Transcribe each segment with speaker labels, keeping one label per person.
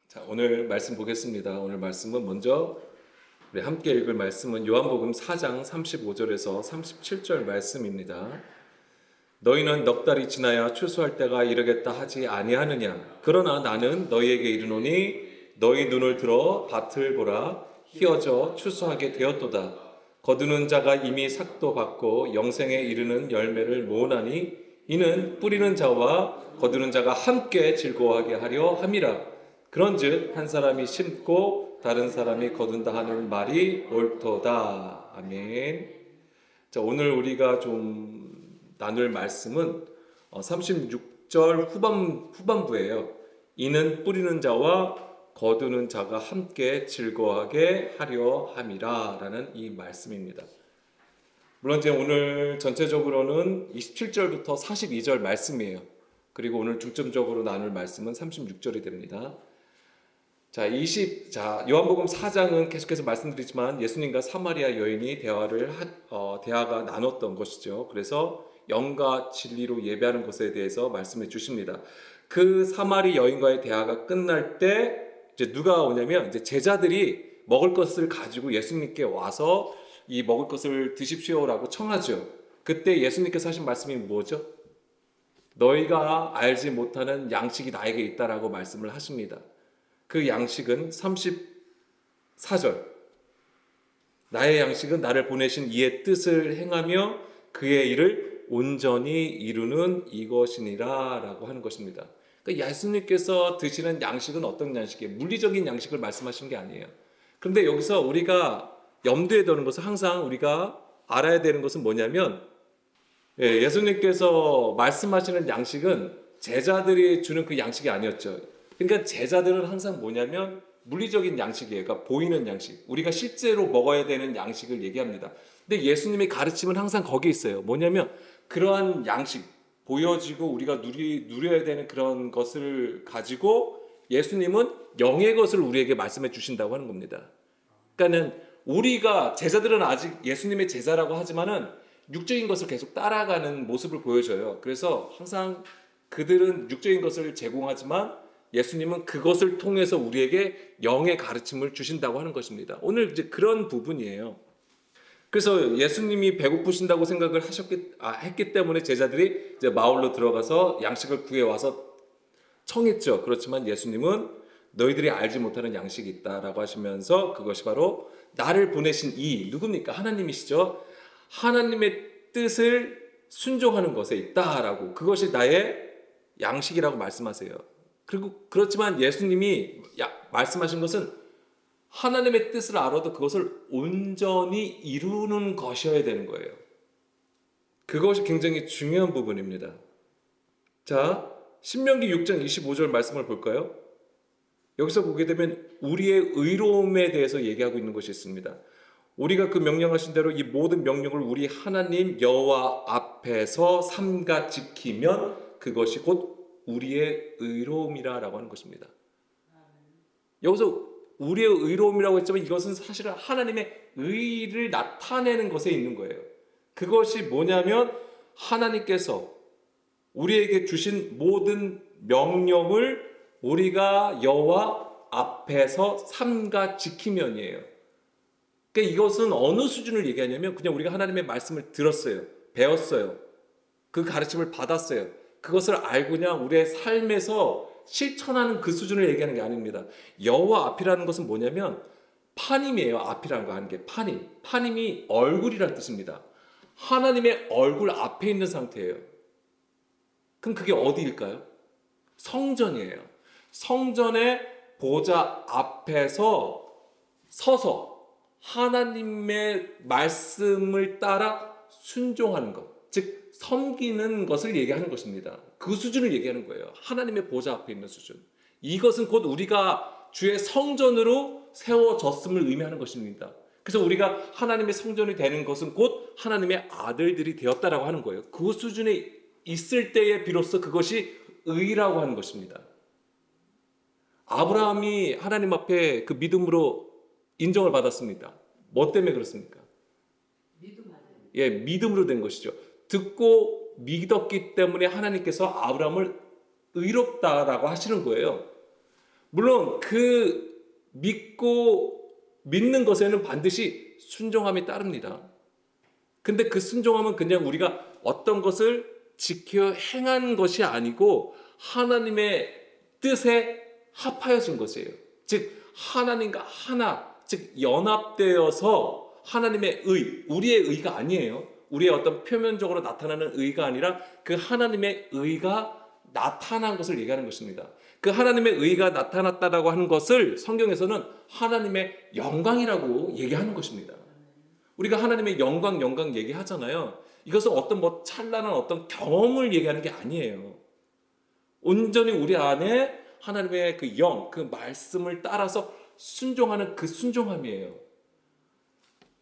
Speaker 1: 자, 오늘 말씀 보겠습니다. 오늘 말씀은 먼저 우리 함께 읽을 말씀은 요한복음 4장 35절에서 37절 말씀입니다. 너희는 넉 달이 지나야 추수할 때가 이르겠다 하지 아니하느냐? 그러나 나는 너희에게 이르노니 너희 눈을 들어 밭을 보라. 희어져 추수하게 되었도다. 거두는 자가 이미 삭도 받고 영생에 이르는 열매를 모으나니 이는 뿌리는 자와 거두는 자가 함께 즐거워하게 하려 함이라. 그런즉 한 사람이 심고 다른 사람이 거둔다 하는 말이 옳도다. 아멘. 자, 오늘 우리가 좀 나눌 말씀은 36절 후반부예요. 이는 뿌리는 자와 거두는 자가 함께 즐거워하게 하려 함이라 라는 이 말씀입니다. 물론 이제 오늘 전체적으로는 27절부터 42절 말씀이에요. 그리고 오늘 중점적으로 나눌 말씀은 36절이 됩니다. 자, 요한복음 4장은 계속해서 말씀드리지만 예수님과 사마리아 여인이 대화가 나눴던 것이죠. 그래서 영과 진리로 예배하는 것에 대해서 말씀해 주십니다. 그 사마리 여인과의 대화가 끝날 때 이제 누가 오냐면 이제 제자들이 먹을 것을 가지고 예수님께 와서 이 먹을 것을 드십시오라고 청하죠. 그때 예수님께서 하신 말씀이 뭐죠? 너희가 알지 못하는 양식이 나에게 있다라고 말씀을 하십니다. 그 양식은 34절. 나의 양식은 나를 보내신 이의 뜻을 행하며 그의 일을 온전히 이루는 이것이니라 라고 하는 것입니다. 그러니까 예수님께서 드시는 양식은 어떤 양식이에요? 물리적인 양식을 말씀하시는 게 아니에요. 그런데 여기서 우리가 염두에 두는 것은 항상 우리가 알아야 되는 것은 뭐냐면 예수님께서 말씀하시는 양식은 제자들이 주는 그 양식이 아니었죠. 그러니까 제자들은 항상 뭐냐면 물리적인 양식이에요. 그러니까 보이는 양식. 우리가 실제로 먹어야 되는 양식을 얘기합니다. 근데 예수님의 가르침은 항상 거기에 있어요. 뭐냐면 그러한 양식, 보여지고 우리가 누려야 되는 그런 것을 가지고 예수님은 영의 것을 우리에게 말씀해 주신다고 하는 겁니다. 그러니까는 우리가 제자들은 아직 예수님의 제자라고 하지만은 육적인 것을 계속 따라가는 모습을 보여줘요. 그래서 항상 그들은 육적인 것을 제공하지만 예수님은 그것을 통해서 우리에게 영의 가르침을 주신다고 하는 것입니다. 오늘 이제 그런 부분이에요. 그래서 예수님이 배고프신다고 생각을 했기 때문에 제자들이 이제 마을로 들어가서 양식을 구해와서 청했죠. 그렇지만 예수님은 너희들이 알지 못하는 양식이 있다라고 하시면서 그것이 바로 나를 보내신 누굽니까? 하나님이시죠. 하나님의 뜻을 순종하는 것에 있다라고, 그것이 나의 양식이라고 말씀하세요. 그리고 그렇지만 예수님이 말씀하신 것은 하나님의 뜻을 알아도 그것을 온전히 이루는 것이어야 되는 거예요. 그것이 굉장히 중요한 부분입니다. 자, 신명기 6장 25절 말씀을 볼까요? 여기서 보게 되면 우리의 의로움에 대해서 얘기하고 있는 것이 있습니다. 우리가 그 명령하신 대로 이 모든 명령을 우리 하나님 여호와 앞에서 삼가 지키면 그것이 곧 우리의 의로움이라고 하는 것입니다. 여기서 우리의 의로움이라고 했지만 이것은 사실은 하나님의 의를 나타내는 것에 있는 거예요. 그것이 뭐냐면 하나님께서 우리에게 주신 모든 명령을 우리가 여호와 앞에서 삼가 지키면이에요. 그러니까 이것은 어느 수준을 얘기하냐면 그냥 우리가 하나님의 말씀을 들었어요. 배웠어요. 그 가르침을 받았어요. 그것을 알고 그냥 우리의 삶에서 실천하는 그 수준을 얘기하는 게 아닙니다. 여호와 앞이라는 것은 뭐냐면 파님이에요. 앞이라는 거 하는 게 파님. 파님이 얼굴이라는 뜻입니다. 하나님의 얼굴 앞에 있는 상태예요. 그럼 그게 어디일까요? 성전이에요. 성전의 보좌 앞에서 서서 하나님의 말씀을 따라 순종하는 것, 즉 섬기는 것을 얘기하는 것입니다. 그 수준을 얘기하는 거예요. 하나님의 보좌 앞에 있는 수준. 이것은 곧 우리가 주의 성전으로 세워졌음을 의미하는 것입니다. 그래서 우리가 하나님의 성전이 되는 것은 곧 하나님의 아들들이 되었다라고 하는 거예요. 그 수준에 있을 때에 비로소 그것이 의라고 하는 것입니다. 아브라함이 하나님 앞에 그 믿음으로 인정을 받았습니다. 뭐 때문에 그렇습니까? 믿음으로 된 것이죠. 듣고 믿었기 때문에 하나님께서 아브라함을 의롭다라고 하시는 거예요. 물론 그 믿는 것에는 반드시 순종함이 따릅니다. 근데 그 순종함은 그냥 우리가 어떤 것을 지켜 행한 것이 아니고 하나님의 뜻에 합하여진 것이에요. 즉 하나님과 하나, 즉 연합되어서 하나님의 우리의 의가 아니에요. 우리의 어떤 표면적으로 나타나는 의가 아니라 그 하나님의 의가 나타난 것을 얘기하는 것입니다. 그 하나님의 의가 나타났다라고 하는 것을 성경에서는 하나님의 영광이라고 얘기하는 것입니다. 우리가 하나님의 영광 얘기하잖아요. 이것은 어떤 찬란한 어떤 경험을 얘기하는 게 아니에요. 온전히 우리 안에 하나님의 그 그 말씀을 따라서 순종하는 그 순종함이에요.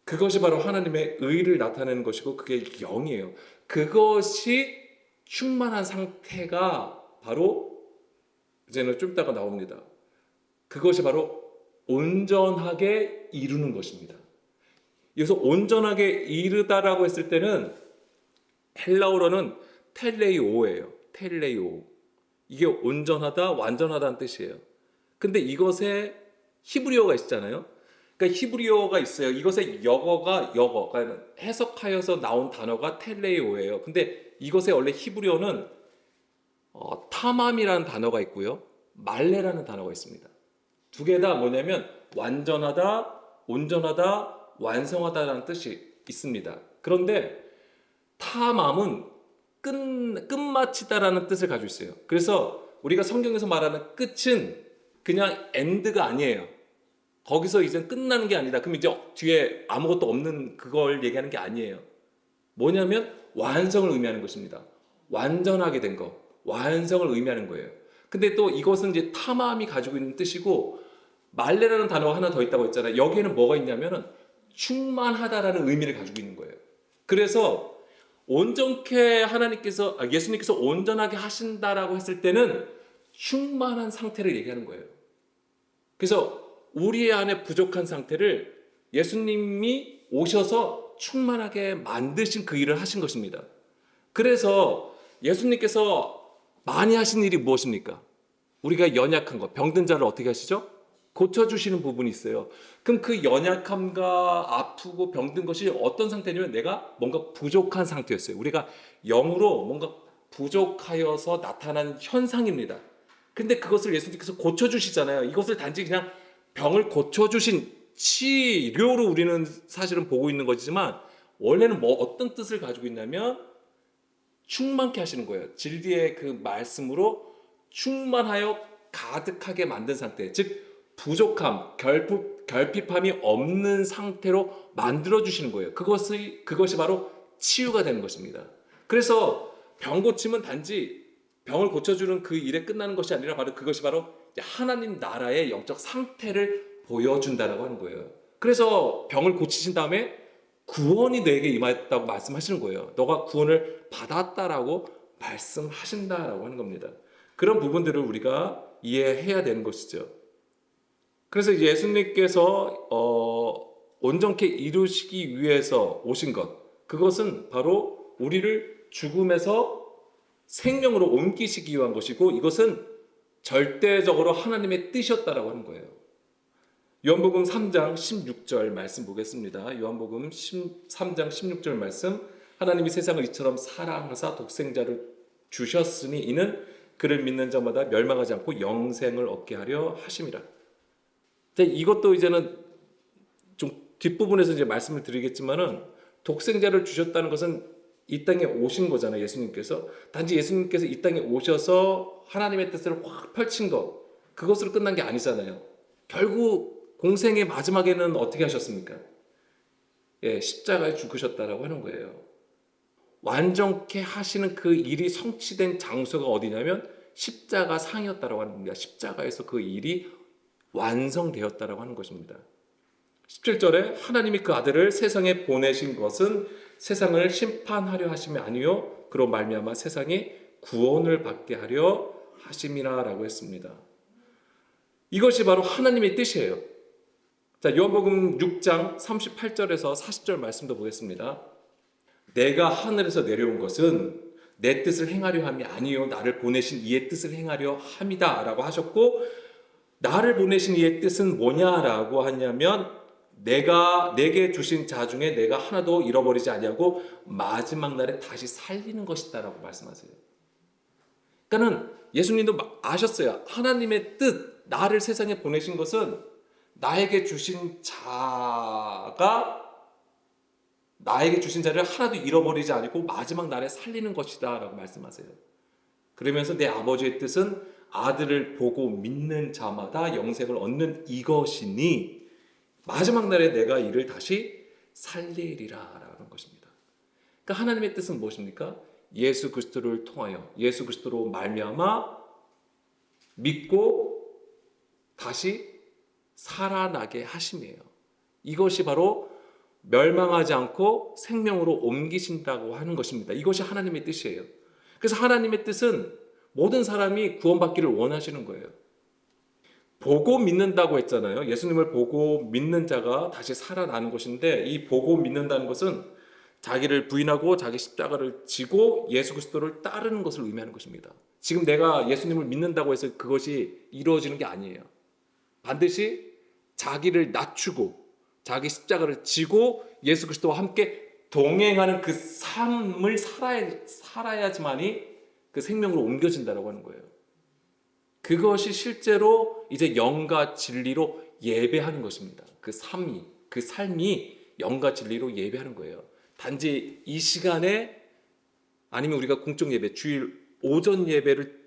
Speaker 1: 그것이 바로 하나님의 의를 나타내는 것이고 그게 영이에요. 그것이 충만한 상태가 바로 이제는 좀 이따가 나옵니다. 그것이 바로 온전하게 이루는 것입니다. 여기서 온전하게 이르다라고 했을 때는 헬라어로는 텔레이오예요. 텔레이오. 이게 온전하다, 완전하다는 뜻이에요. 근데 이것에 히브리어가 있잖아요. 그러니까 히브리어가 있어요. 이것의 그러니까 해석하여서 나온 단어가 텔레이오예요. 근데 이것의 원래 히브리어는 타맘이라는 단어가 있고요. 말레라는 단어가 있습니다. 두 개 다 뭐냐면 완전하다, 온전하다, 완성하다라는 뜻이 있습니다. 그런데 타맘은 끝마치다라는 뜻을 가지고 있어요. 그래서 우리가 성경에서 말하는 끝은 그냥 엔드가 아니에요. 거기서 이제 끝나는 게 아니다. 그럼 이제 뒤에 아무것도 없는 그걸 얘기하는 게 아니에요. 뭐냐면 완성을 의미하는 것입니다. 완전하게 된 거, 완성을 의미하는 거예요. 근데 또 이것은 이제 타마음이 가지고 있는 뜻이고 말레라는 단어가 하나 더 있다고 했잖아요. 여기에는 뭐가 있냐면은 충만하다라는 의미를 가지고 있는 거예요. 그래서 온전케 예수님께서 온전하게 하신다라고 했을 때는 충만한 상태를 얘기하는 거예요. 그래서 우리 안에 부족한 상태를 예수님이 오셔서 충만하게 만드신 그 일을 하신 것입니다. 그래서 예수님께서 많이 하신 일이 무엇입니까? 우리가 연약한 것, 병든 자를 어떻게 하시죠? 고쳐주시는 부분이 있어요. 그럼 그 연약함과 아프고 병든 것이 어떤 상태냐면 내가 뭔가 부족한 상태였어요. 우리가 영으로 뭔가 부족하여서 나타난 현상입니다. 근데 그것을 예수님께서 고쳐주시잖아요. 이것을 단지 그냥 병을 고쳐주신 치료로 우리는 사실은 보고 있는 거지만 원래는 어떤 뜻을 가지고 있냐면 충만케 하시는 거예요. 진리의 그 말씀으로 충만하여 가득하게 만든 상태, 즉 부족함, 결핍함이 없는 상태로 만들어주시는 거예요. 그것이 바로 치유가 되는 것입니다. 그래서 병 고침은 단지 병을 고쳐주는 그 일에 끝나는 것이 아니라 그것이 바로 하나님 나라의 영적 상태를 보여준다라고 하는 거예요. 그래서 병을 고치신 다음에 구원이 너에게 임하였다고 말씀하시는 거예요. 너가 구원을 받았다라고 말씀하신다라고 하는 겁니다. 그런 부분들을 우리가 이해해야 되는 것이죠. 그래서 예수님께서 온전케 이루시기 위해서 오신 것, 그것은 바로 우리를 죽음에서 생명으로 옮기시기 위한 것이고 이것은 절대적으로 하나님의 뜻이었다라고 하는 거예요. 요한복음 3장 16절 말씀 보겠습니다. 요한복음 3장 16절 말씀, 하나님이 세상을 이처럼 사랑하사 독생자를 주셨으니 이는 그를 믿는 자마다 멸망하지 않고 영생을 얻게 하려 하심이라. 이것도 이제는 좀 뒷부분에서 이제 말씀을 드리겠지만은 독생자를 주셨다는 것은 이 땅에 오신 거잖아요. 예수님께서 단지 예수님께서 이 땅에 오셔서 하나님의 뜻을 확 펼친 것, 그것으로 끝난 게 아니잖아요. 결국 공생의 마지막에는 어떻게 하셨습니까? 십자가에 죽으셨다라고 하는 거예요. 완전케 하시는 그 일이 성취된 장소가 어디냐면 십자가 상이었다라고 하는 겁니다. 십자가에서 그 일이 완성되었다라고 하는 것입니다. 17절에 하나님이 그 아들을 세상에 보내신 것은 세상을 심판하려 하심이 아니요 그로 말미암아 세상이 구원을 받게 하려 하심이라라고 했습니다. 이것이 바로 하나님의 뜻이에요. 자, 요한복음 6장 38절에서 40절 말씀도 보겠습니다. 내가 하늘에서 내려온 것은 내 뜻을 행하려 함이 아니요 나를 보내신 이의 뜻을 행하려 함이다 라고 하셨고 나를 보내신 이의 뜻은 뭐냐라고 하냐면 내게 주신 자 중에 내가 하나도 잃어버리지 아니하고 마지막 날에 다시 살리는 것이다라고 말씀하세요. 그러니까는 예수님도 아셨어요. 하나님의 뜻, 나를 세상에 보내신 것은 나에게 주신 자를 하나도 잃어버리지 않고 마지막 날에 살리는 것이다 라고 말씀하세요. 그러면서 내 아버지의 뜻은 아들을 보고 믿는 자마다 영생을 얻는 이것이니 마지막 날에 내가 이를 다시 살리리라 라는 것입니다. 그러니까 하나님의 뜻은 무엇입니까? 예수 그리스도를 통하여 예수 그리스도로 말미암아 믿고 다시 살아나게 하심이에요. 이것이 바로 멸망하지 않고 생명으로 옮기신다고 하는 것입니다. 이것이 하나님의 뜻이에요. 그래서 하나님의 뜻은 모든 사람이 구원받기를 원하시는 거예요. 보고 믿는다고 했잖아요. 예수님을 보고 믿는 자가 다시 살아나는 것인데 이 보고 믿는다는 것은 자기를 부인하고 자기 십자가를 지고 예수 그리스도를 따르는 것을 의미하는 것입니다. 지금 내가 예수님을 믿는다고 해서 그것이 이루어지는 게 아니에요. 반드시 자기를 낮추고 자기 십자가를 지고 예수 그리스도와 함께 동행하는 그 삶을 살아야지만이 그 생명으로 옮겨진다라고 하는 거예요. 그것이 실제로 이제 영과 진리로 예배하는 것입니다. 그 삶이 영과 진리로 예배하는 거예요. 단지 이 시간에 아니면 우리가 공적 예배, 주일 오전 예배를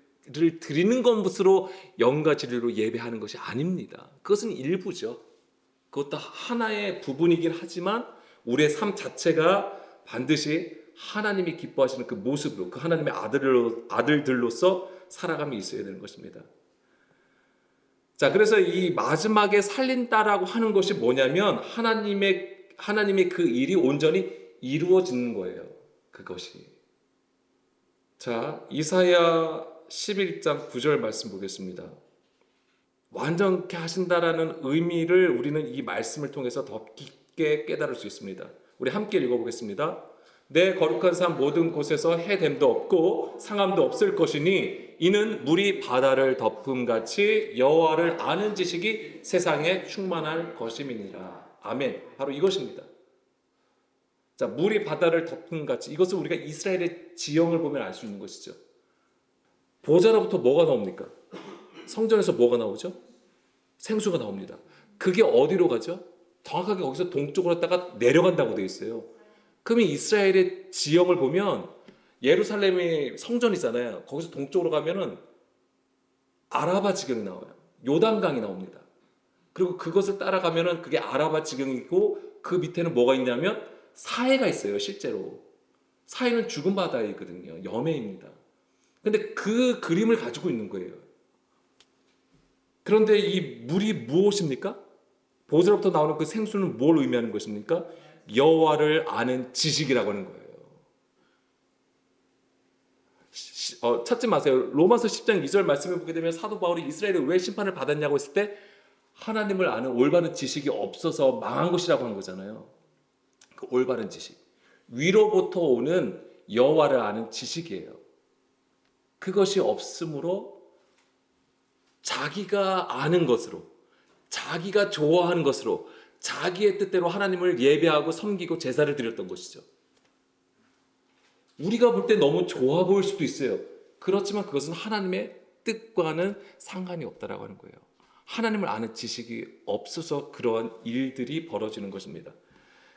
Speaker 1: 드리는 것으로 영과 진리로 예배하는 것이 아닙니다. 그것은 일부죠. 그것도 하나의 부분이긴 하지만 우리의 삶 자체가 반드시 하나님이 기뻐하시는 그 모습으로 그 하나님의 아들들로서 살아감이 있어야 되는 것입니다. 자, 그래서 이 마지막에 살린다라고 하는 것이 뭐냐면 하나님의 그 일이 온전히 이루어지는 거예요. 그것이. 자, 이사야 11장 9절 말씀 보겠습니다. 완전케 하신다라는 의미를 우리는 이 말씀을 통해서 더 깊게 깨달을 수 있습니다. 우리 함께 읽어보겠습니다. 내 거룩한 산 모든 곳에서 해됨도 없고 상함도 없을 것이니 이는 물이 바다를 덮음같이 여호와를 아는 지식이 세상에 충만할 것임이니라. 아멘. 바로 이것입니다. 자, 물이 바다를 덮음같이, 이것은 우리가 이스라엘의 지형을 보면 알 수 있는 것이죠. 보좌로부터 뭐가 나옵니까? 성전에서 뭐가 나오죠? 생수가 나옵니다. 그게 어디로 가죠? 정확하게 거기서 동쪽으로 갔다가 내려간다고 되어 있어요. 그러면 이스라엘의 지형을 보면 예루살렘이 성전이잖아요. 거기서 동쪽으로 가면은 아라바 지경이 나와요. 요단강이 나옵니다. 그리고 그것을 따라가면은 그게 아라바 지경이고 그 밑에는 뭐가 있냐면 사해가 있어요. 실제로 사해는 죽은 바다이거든요. 염해입니다. 근데 그 그림을 가지고 있는 거예요. 그런데 이 물이 무엇입니까? 보좌로부터 나오는 그 생수는 뭘 의미하는 것입니까? 여호와를 아는 지식이라고 하는 거예요. 찾지 마세요. 로마서 10장 2절 말씀을 보게 되면 사도 바울이 이스라엘이 왜 심판을 받았냐고 했을 때 하나님을 아는 올바른 지식이 없어서 망한 것이라고 한 거잖아요. 그 올바른 지식. 위로부터 오는 여호와를 아는 지식이에요. 그것이 없으므로 자기가 아는 것으로, 자기가 좋아하는 것으로, 자기의 뜻대로 하나님을 예배하고 섬기고 제사를 드렸던 것이죠. 우리가 볼 때 너무 좋아 보일 수도 있어요. 그렇지만 그것은 하나님의 뜻과는 상관이 없다라고 하는 거예요. 하나님을 아는 지식이 없어서 그러한 일들이 벌어지는 것입니다.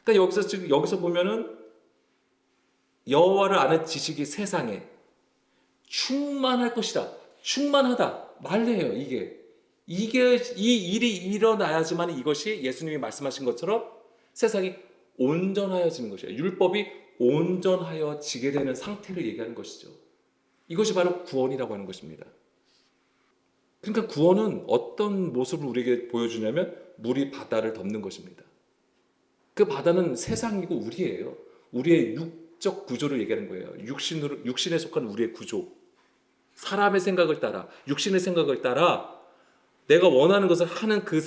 Speaker 1: 그러니까 여기서 보면은 여호와를 아는 지식이 세상에 충만할 것이다. 충만하다. 말래요. 이게 이 일이 일어나야지만 이것이 예수님이 말씀하신 것처럼 세상이 온전하여지는 것이에요. 율법이 온전하여지게 되는 상태를 얘기하는 것이죠. 이것이 바로 구원이라고 하는 것입니다. 그러니까 구원은 어떤 모습을 우리에게 보여주냐면 물이 바다를 덮는 것입니다. 그 바다는 세상이고 우리예요. 우리의 육적 구조를 얘기하는 거예요. 육신에 속한 우리의 구조. 사람의 생각을 따라, 육신의 생각을 따라 내가 원하는 것을 하는 그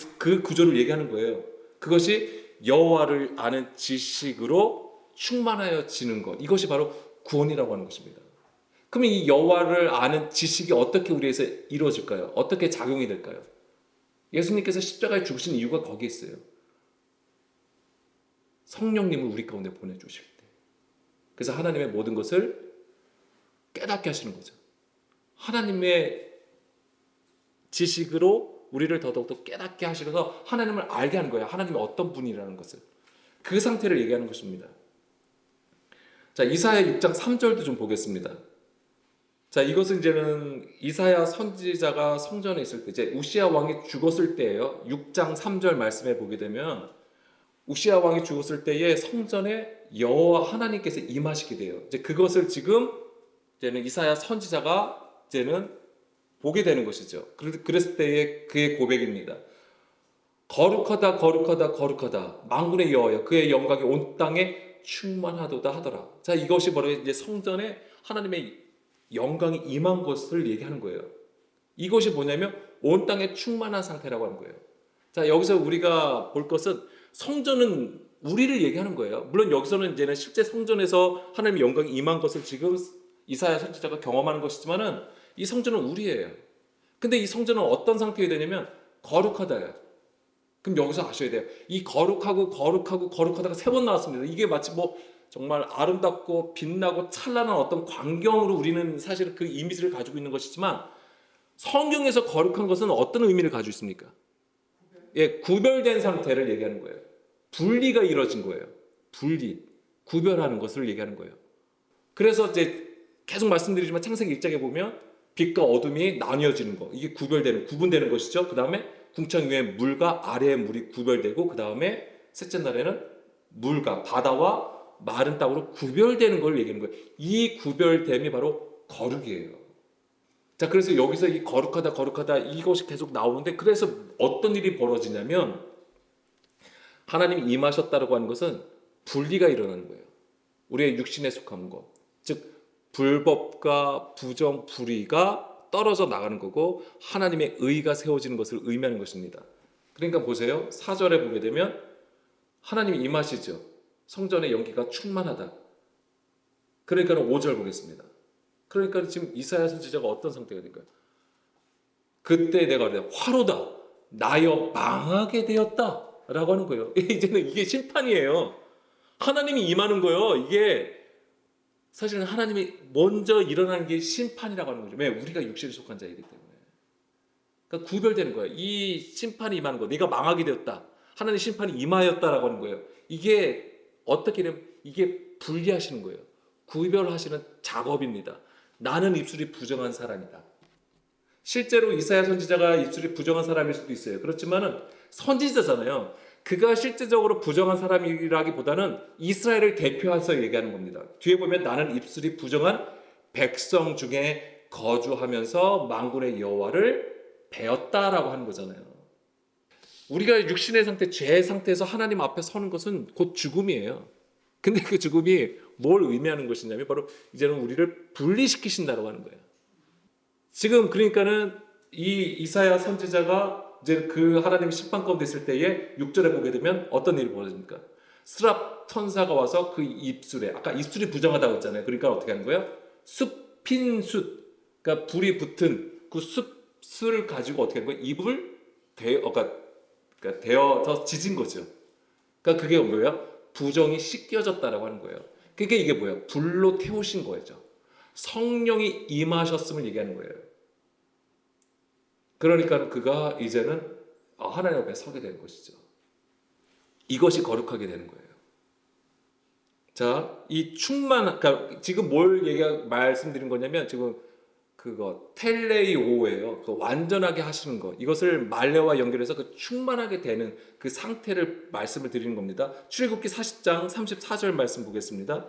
Speaker 1: 구조를 얘기하는 거예요. 그것이 여호와를 아는 지식으로 충만하여지는 것. 이것이 바로 구원이라고 하는 것입니다. 그러면 이 여호와를 아는 지식이 어떻게 우리에서 이루어질까요? 어떻게 작용이 될까요? 예수님께서 십자가에 죽으신 이유가 거기에 있어요. 성령님을 우리 가운데 보내주실 때. 그래서 하나님의 모든 것을 깨닫게 하시는 거죠. 하나님의 지식으로 우리를 더더욱 깨닫게 하시면서 하나님을 알게 하는 거예요. 하나님이 어떤 분이라는 것을. 그 상태를 얘기하는 것입니다. 자, 이사야 6장 3절도 좀 보겠습니다. 자, 이것은 이제는 이사야 선지자가 성전에 있을 때, 이제 우시야 왕이 죽었을 때예요. 6장 3절 말씀에 보게 되면 우시야 왕이 죽었을 때에 성전에 여호와 하나님께서 임하시게 돼요. 이제 그것을 지금 이제는 이사야 선지자가 이제는 보게 되는 것이죠. 그랬을 때의 그의 고백입니다. 거룩하다 거룩하다 거룩하다 만군의 여호와여 그의 영광이 온 땅에 충만하도다 하더라. 자, 이것이 바로 이제 성전에 하나님의 영광이 임한 것을 얘기하는 거예요. 이것이 뭐냐면 온 땅에 충만한 상태라고 하는 거예요. 자, 여기서 우리가 볼 것은 성전은 우리를 얘기하는 거예요. 물론 여기서는 이제는 실제 성전에서 하나님의 영광이 임한 것을 지금 이사야 선지자가 경험하는 것이지만은 이 성전은 우리예요. 근데 이 성전은 어떤 상태가 되냐면 거룩하다예요. 그럼 여기서 아셔야 돼요. 이 거룩하고 거룩하고 거룩하다가 3번 나왔습니다. 이게 마치 뭐 정말 아름답고 빛나고 찬란한 어떤 광경으로 우리는 사실 그 이미지를 가지고 있는 것이지만 성경에서 거룩한 것은 어떤 의미를 가지고 있습니까? 예, 구별된 상태를 얘기하는 거예요. 분리가 이루어진 거예요. 분리, 구별하는 것을 얘기하는 거예요. 그래서 이제 계속 말씀드리지만 창세기 1장에 보면 빛과 어둠이 나뉘어지는 거, 이게 구분되는 것이죠. 그 다음에 궁창 위에 물과 아래의 물이 구별되고 그 다음에 셋째 날에는 물과 바다와 마른 땅으로 구별되는 걸 얘기하는 거예요. 이 구별됨이 바로 거룩이에요. 자, 그래서 여기서 이 거룩하다 거룩하다 이것이 계속 나오는데, 그래서 어떤 일이 벌어지냐면 하나님이 임하셨다고 하는 것은 분리가 일어나는 거예요. 우리의 육신에 속한 것, 즉 불법과 부정 불의가 떨어져 나가는 거고 하나님의 의가 세워지는 것을 의미하는 것입니다. 그러니까 보세요. 4절에 보게 되면 하나님이 임하시죠. 성전의 연기가 충만하다. 그러니까 5절 보겠습니다. 그러니까 지금 이사야 선지자가 어떤 상태가 될까요? 그때 내가 화로다 나여 망하게 되었다 라고 하는 거예요. 이제는 이게 심판이에요. 하나님이 임하는 거예요. 이게 사실은 하나님이 먼저 일어나는 게 심판이라고 하는 거죠. 왜? 우리가 육신에 속한 자이기 때문에. 그러니까 구별되는 거예요. 이 심판이 임하는 거, 네가 망하게 되었다, 하나님의 심판이 임하였다라고 하는 거예요. 이게 어떻게 되면 이게 분리하시는 거예요. 구별하시는 작업입니다. 나는 입술이 부정한 사람이다. 실제로 이사야 선지자가 입술이 부정한 사람일 수도 있어요. 그렇지만은 선지자잖아요. 그가 실제적으로 부정한 사람이라기보다는 이스라엘을 대표해서 얘기하는 겁니다. 뒤에 보면 나는 입술이 부정한 백성 중에 거주하면서 만군의 여호와를 배웠다라고 하는 거잖아요. 우리가 육신의 상태, 죄의 상태에서 하나님 앞에 서는 것은 곧 죽음이에요. 근데 그 죽음이 뭘 의미하는 것이냐면 바로 이제는 우리를 분리시키신다고 하는 거예요. 지금 그러니까는 이 이사야 선지자가 이제 그 하나님의 심판 가운데 있을 때에 6절에 보게 되면 어떤 일이 벌어집니까? 스랍 천사가 와서 그 입술에, 아까 입술이 부정하다고 했잖아요. 그러니까 어떻게 하는 거예요? 숲인 숯, 그러니까 불이 붙은 그 숯을 가지고 어떻게 하는 거예요? 입을 그러니까 데워서 지진 거죠. 그러니까 그게 뭐예요? 부정이 씻겨졌다라고 하는 거예요. 그게 이게 뭐예요? 불로 태우신 거죠. 성령이 임하셨음을 얘기하는 거예요. 그러니까 그가 이제는 하나님 앞에 서게 되는 것이죠. 이것이 거룩하게 되는 거예요. 자, 이 그러니까 지금 뭘 말씀드린 거냐면 지금 그거 텔레이오예요. 그 완전하게 하시는 것. 이것을 말레와 연결해서 그 충만하게 되는 그 상태를 말씀을 드리는 겁니다. 출애굽기 40장 34절 말씀 보겠습니다.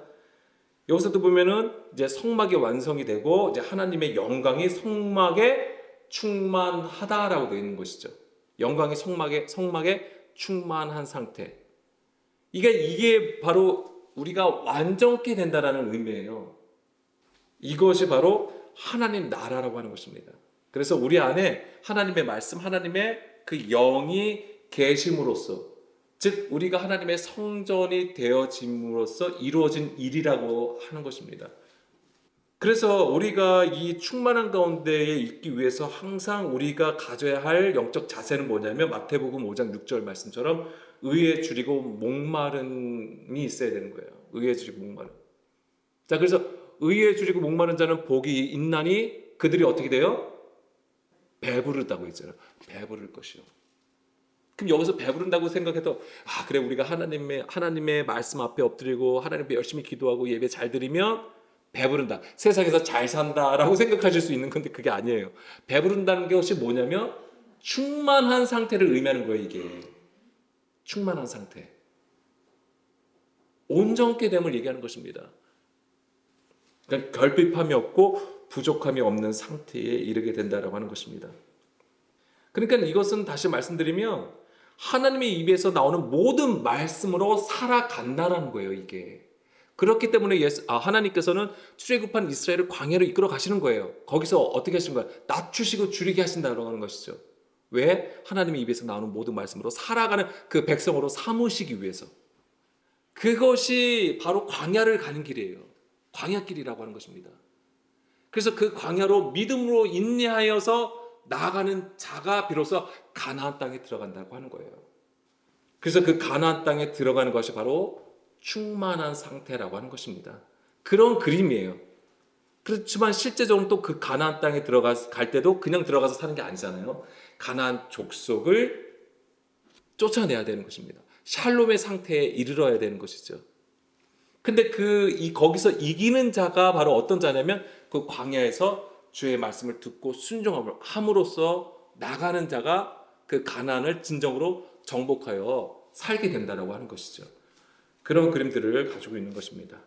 Speaker 1: 여기서도 보면은 이제 성막이 완성이 되고 이제 하나님의 영광이 성막에 충만하다라고 되어 있는 것이죠. 영광이 성막에 충만한 상태. 이게 바로 우리가 완전케 된다라는 의미예요. 이것이 바로 하나님 나라라고 하는 것입니다. 그래서 우리 안에 하나님의 말씀, 하나님의 그 영이 계심으로써, 즉 우리가 하나님의 성전이 되어짐으로써 이루어진 일이라고 하는 것입니다. 그래서 우리가 이 충만한 가운데에 있기 위해서 항상 우리가 가져야 할 영적 자세는 뭐냐면 마태복음 5장 6절 말씀처럼 의에 줄이고 목마름이 있어야 되는 거예요. 의에 줄이고 목마름. 자, 그래서 의에 줄이고 목마른 자는 복이 있나니 그들이 어떻게 돼요? 배부르다고 했잖아요. 배부를 것이요. 그럼 여기서 배부른다고 생각해도 그래 우리가 하나님의 말씀 앞에 엎드리고 하나님 앞에 열심히 기도하고 예배 잘 드리면 배부른다. 세상에서 잘 산다라고 생각하실 수 있는 건데 그게 아니에요. 배부른다는 것이 뭐냐면 충만한 상태를 의미하는 거예요, 이게. 충만한 상태. 온전케 됨을 얘기하는 것입니다. 그러니까 결핍함이 없고 부족함이 없는 상태에 이르게 된다라고 하는 것입니다. 그러니까 이것은 다시 말씀드리면 하나님의 입에서 나오는 모든 말씀으로 살아간다라는 거예요, 이게. 그렇기 때문에 하나님께서는 출애굽한 이스라엘을 광야로 이끌어 가시는 거예요. 거기서 어떻게 하시는 거예요? 낮추시고 줄이게 하신다고 하는 것이죠. 왜? 하나님의 입에서 나오는 모든 말씀으로 살아가는 그 백성으로 삼으시기 위해서. 그것이 바로 광야를 가는 길이에요. 광야길이라고 하는 것입니다. 그래서 그 광야로 믿음으로 인내하여서 나아가는 자가 비로소 가나안 땅에 들어간다고 하는 거예요. 그래서 그 가나안 땅에 들어가는 것이 바로 충만한 상태라고 하는 것입니다. 그런 그림이에요. 그렇지만 실제적으로 또 그 가나안 땅에 갈 때도 그냥 들어가서 사는 게 아니잖아요. 가나안 족속을 쫓아내야 되는 것입니다. 샬롬의 상태에 이르러야 되는 것이죠. 근데 거기서 이기는 자가 바로 어떤 자냐면 그 광야에서 주의 말씀을 듣고 순종함으로써 나가는 자가 그 가나안을 진정으로 정복하여 살게 된다라고 하는 것이죠. 그런 그림들을 가지고 있는 것입니다.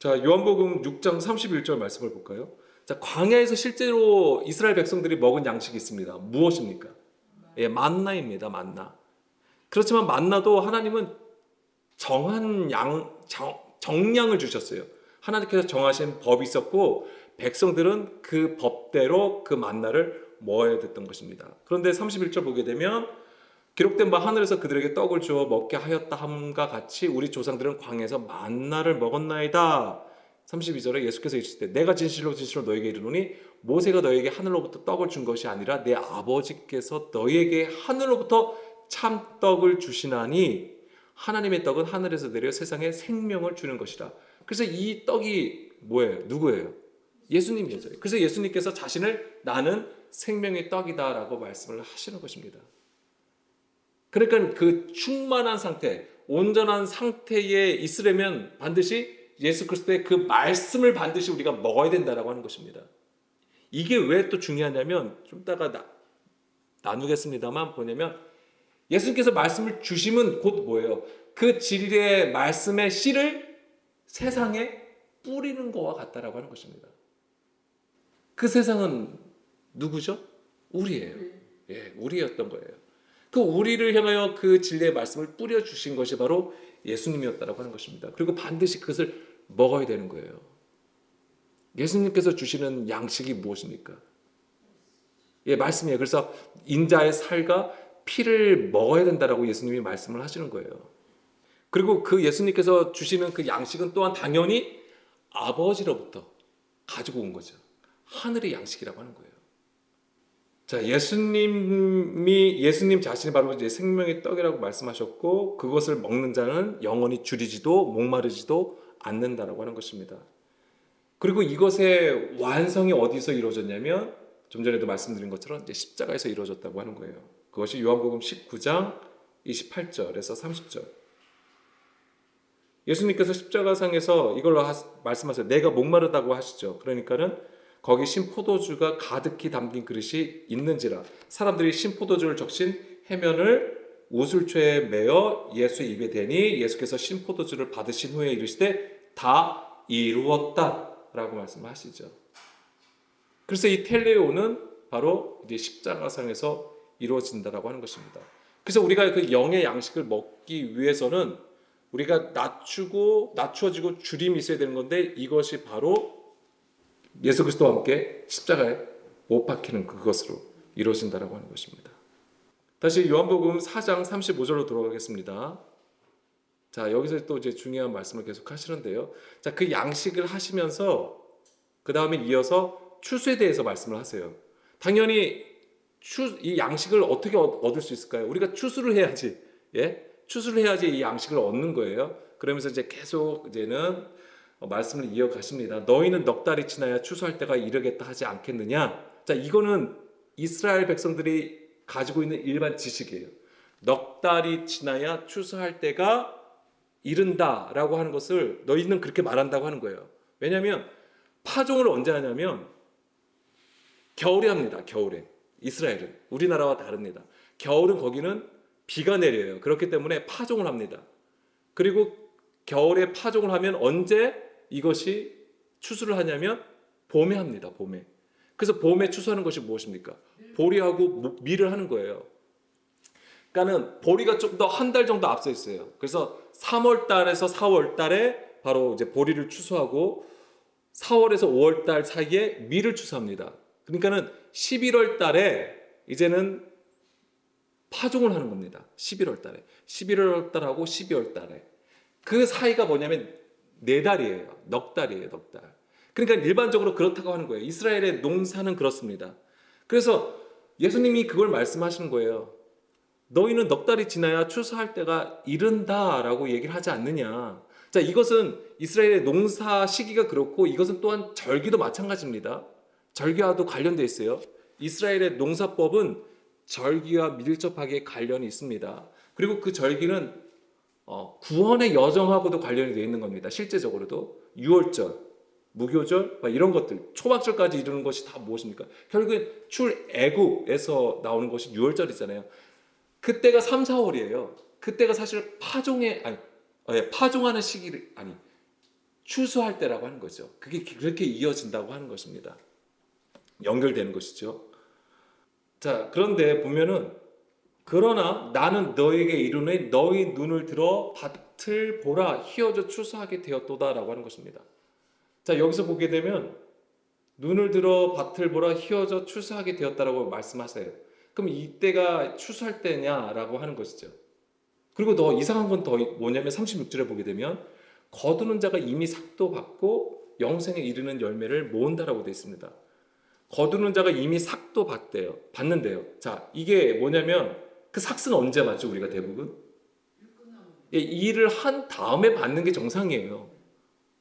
Speaker 1: 자, 요한복음 6장 31절 말씀을 볼까요? 자, 광야에서 실제로 이스라엘 백성들이 먹은 양식이 있습니다. 무엇입니까? 만나입니다. 만나. 그렇지만 만나도 하나님은 정량을 주셨어요. 하나님께서 정하신 법이 있었고 백성들은 그 법대로 그 만나를 먹어야 됐던 것입니다. 그런데 31절 보게 되면 기록된 바 하늘에서 그들에게 떡을 주어 먹게 하였다 함과 같이 우리 조상들은 광야에서 만나를 먹었나이다. 32절에 예수께서 이르시되 내가 진실로 진실로 너에게 이르노니 모세가 너에게 하늘로부터 떡을 준 것이 아니라 내 아버지께서 너에게 하늘로부터 참떡을 주시나니 하나님의 떡은 하늘에서 내려 세상에 생명을 주는 것이라. 그래서 이 떡이 뭐예요? 누구예요? 예수님이죠. 그래서 예수님께서 자신을 나는 생명의 떡이다라고 말씀을 하시는 것입니다. 그러니까 그 충만한 상태, 온전한 상태에 있으려면 반드시 예수 그리스도의 그 말씀을 반드시 우리가 먹어야 된다라고 하는 것입니다. 이게 왜 또 중요하냐면 좀 이따가 나누겠습니다만 뭐냐면 예수님께서 말씀을 주시면 곧 뭐예요? 그 진리의 말씀의 씨를 세상에 뿌리는 것과 같다라고 하는 것입니다. 그 세상은 누구죠? 우리예요. 우리였던 거예요. 그 우리를 향하여 그 진리의 말씀을 뿌려주신 것이 바로 예수님이었다라고 하는 것입니다. 그리고 반드시 그것을 먹어야 되는 거예요. 예수님께서 주시는 양식이 무엇입니까? 말씀이에요. 그래서 인자의 살과 피를 먹어야 된다라고 예수님이 말씀을 하시는 거예요. 그리고 그 예수님께서 주시는 그 양식은 또한 당연히 아버지로부터 가지고 온 거죠. 하늘의 양식이라고 하는 거예요. 자, 예수님 자신이 바로 이제 생명의 떡이라고 말씀하셨고 그것을 먹는 자는 영원히 줄이지도 목마르지도 않는다라고 하는 것입니다. 그리고 이것의 완성이 어디서 이루어졌냐면 좀 전에도 말씀드린 것처럼 이제 십자가에서 이루어졌다고 하는 거예요. 그것이 요한복음 19장 28절에서 30절. 예수님께서 십자가상에서 이걸로 말씀하세요. 내가 목마르다고 하시죠. 그러니까는 거기 신포도주가 가득히 담긴 그릇이 있는지라 사람들이 신포도주를 적신 해면을 우슬초에 매어 예수의 입에 대니 예수께서 신포도주를 받으신 후에 이르시되 다 이루었다 라고 말씀하시죠. 그래서 이 텔레오는 바로 이제 십자가상에서 이루어진다라고 하는 것입니다. 그래서 우리가 그 영의 양식을 먹기 위해서는 우리가 낮추어지고 줄임이 있어야 되는 건데 이것이 바로 예수 그리스도와 함께 십자가에 못 박히는 그것으로 이루어진다라고 하는 것입니다. 다시 요한복음 4장 35절로 돌아가겠습니다. 자, 여기서 또 이제 중요한 말씀을 계속 하시는데요. 자, 그 양식을 하시면서 그 다음에 이어서 추수에 대해서 말씀을 하세요. 당연히 이 양식을 어떻게 얻을 수 있을까요? 우리가 추수를 해야지, 추수를 해야지 이 양식을 얻는 거예요. 그러면서 이제 계속 이제는 말씀을 이어가십니다. 너희는 넉 달이 지나야 추수할 때가 이르겠다 하지 않겠느냐? 자, 이거는 이스라엘 백성들이 가지고 있는 일반 지식이에요. 넉 달이 지나야 추수할 때가 이른다라고 하는 것을 너희는 그렇게 말한다고 하는 거예요. 왜냐하면 파종을 언제 하냐면 겨울에 합니다. 겨울에. 이스라엘은 우리나라와 다릅니다. 겨울은 거기는 비가 내려요. 그렇기 때문에 파종을 합니다. 그리고 겨울에 파종을 하면 언제 이것이 추수를 하냐면 봄에 합니다. 봄에. 그래서 봄에 추수하는 것이 무엇입니까? 보리하고 밀을 하는 거예요. 그러니까는 보리가 좀 더 한 달 정도 앞서 있어요. 그래서 3월 달에서 4월 달에 바로 이제 보리를 추수하고 4월에서 5월 달 사이에 밀을 추수합니다. 그러니까는 11월 달에 이제는 파종을 하는 겁니다. 11월 달에. 11월 달하고 12월 달에. 그 사이가 뭐냐면 4달이에요. 넉 달이에요. 넉 달. 그러니까 일반적으로 그렇다고 하는 거예요. 이스라엘의 농사는 그렇습니다. 그래서 예수님이 그걸 말씀하시는 거예요. 너희는 넉 달이 지나야 추수할 때가 이른다라고 얘기를 하지 않느냐. 자, 이것은 이스라엘의 농사 시기가 그렇고 이것은 또한 절기도 마찬가지입니다. 절기와도 관련되어 있어요. 이스라엘의 농사법은 절기와 밀접하게 관련이 있습니다. 그리고 그 절기는 구원의 여정하고도 관련이 되어 있는 겁니다. 실제적으로도 유월절, 무교절 이런 것들, 초막절까지 이루는 것이 다 무엇입니까? 결국엔 출애굽에서 나오는 것이 유월절이잖아요. 그때가 3, 4월이에요. 그때가 사실 파종하는 시기를 추수할 때라고 하는 거죠. 그게 그렇게 이어진다고 하는 것입니다. 연결되는 것이죠. 자, 그런데 보면은 그러나 나는 너에게 이르노니 너희 눈을 들어 밭을 보라 희어져 추수하게 되었도다라고 하는 것입니다. 자, 여기서 보게 되면 눈을 들어 밭을 보라 희어져 추수하게 되었다라고 말씀하세요. 그럼 이때가 추수할 때냐라고 하는 것이죠. 그리고 더 이상한 건 더 뭐냐면 36절에 보게 되면 거두는 자가 이미 삭도 받고 영생에 이르는 열매를 모은다라고 되어 있습니다. 거두는 자가 이미 삭도 받는데요. 자, 이게 뭐냐면 그 삭스는 언제 받죠? 우리가 대부분 일을 한 다음에 받는 게 정상이에요.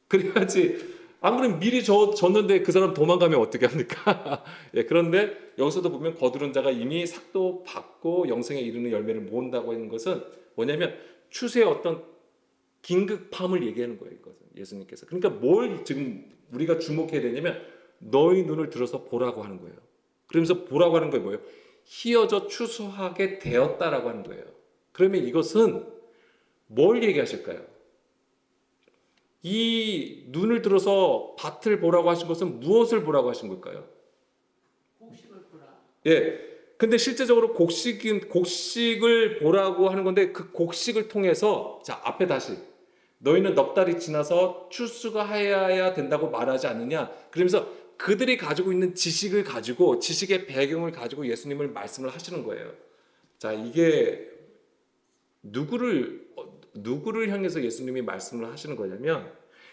Speaker 1: 그래야지 안 그러면 미리 줬는데 그 사람 도망가면 어떻게 합니까? 그런데 여기서도 보면 거두는 자가 이미 삭도 받고 영생에 이르는 열매를 모은다고 하는 것은 뭐냐면 추수의 어떤 긴급함을 얘기하는 거예요. 이것은 예수님께서. 그러니까 뭘 지금 우리가 주목해야 되냐면 너희 눈을 들어서 보라고 하는 거예요. 그러면서 보라고 하는 게 뭐예요? 희어져 추수하게 되었다라고 하는 거예요. 그러면 이것은 뭘 얘기하실까요? 이 눈을 들어서 밭을 보라고 하신 것은 무엇을 보라고 하신 걸까요?
Speaker 2: 곡식을 보라.
Speaker 1: 근데 실제적으로 곡식을 보라고 하는 건데 그 곡식을 통해서 자, 앞에 다시 너희는 넉 달이 지나서 추수가 하여야 된다고 말하지 않느냐. 그러면서 그들이 가지고 있는 지식을 가지고 지식의 배경을 가지고 예수님을 말씀을 하시는 거예요. 자, 이게 누구를 향해서 예수님이 말씀을 하시는 거냐면